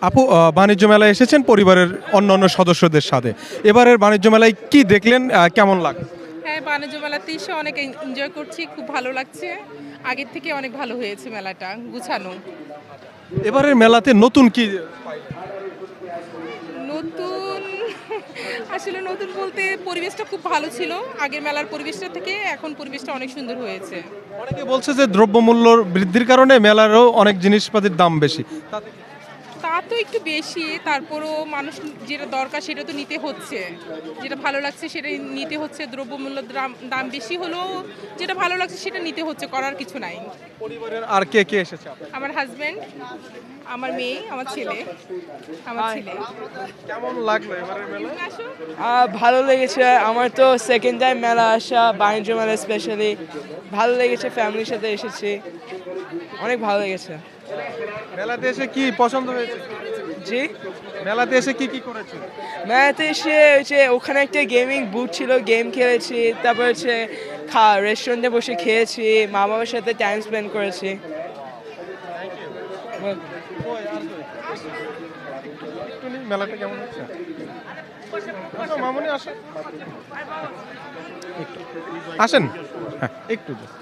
আপু বাণিজ্য মেলায় এসেছেন পরিবারের অন্যান্য সদস্যদের সাথে। এবারের বাণিজ্য মেলায় কি দেখলেন, কেমন লাগে? হ্যাঁ, বাণিজ্য মেলাতে এসে অনেক এনজয় করছি। খুব ভালো লাগছে। আগের থেকে অনেক ভালো হয়েছে মেলাটা, গুছানো। এবারের মেলাতে নতুন কি? নতুন আসলে নতুন বলতে পরিবেশটা খুব ভালো ছিল। আগের মেলার পরিবেশটা থেকে এখন পরিবেশটা অনেক সুন্দর হয়েছে। অনেকে বলছে যে দ্রব্যমূল্য বৃদ্ধির কারণে মেলারও অনেক জিনিসপাতির দাম বেশি। তা তো একটু বেশি, তারপরও মানুষ যেটা দরকার সেটা তো নিতে হচ্ছে। যেটা ভালো লাগছে সেটা নিতে হচ্ছে। দ্রব্যমূল্যের দাম দাম বেশি হলেও যেটা ভালো লাগছে সেটা নিতে হচ্ছে, করার কিছু নাই। পরিবারের আর কে কে এসেছে আপনার? আমার হাসব্যান্ড, আমার মেয়ে, আমার ছেলে, আমার ছেলে। কেমন লাগলো এবারের মেলা? আসো। ভালো লেগেছে। আমার তো সেকেন্ড টাইম মেলা আসা, বাণিজ্য মেলা স্পেশালি ভালো লেগেছে। ফ্যামিলির সাথে এসেছি, অনেক ভালো লেগেছে। মেলাতে এসে কি পছন্দ হয়েছে? জি, মেলাতে এসে কি কি করেছে? মেলাতে এসে হচ্ছে ওখানে একটা গেমিং বুথ ছিল, গেম খেলেছি। তারপর হচ্ছে রেস্টুরেন্টে বসে খেয়েছি, মা বাবার সাথে টাইম স্পেন্ড করেছি। একটু নিন, মেলাটা কেমন হচ্ছে? আসো মামুনি, আসেন একটু। আসেন, হ্যাঁ একটু just।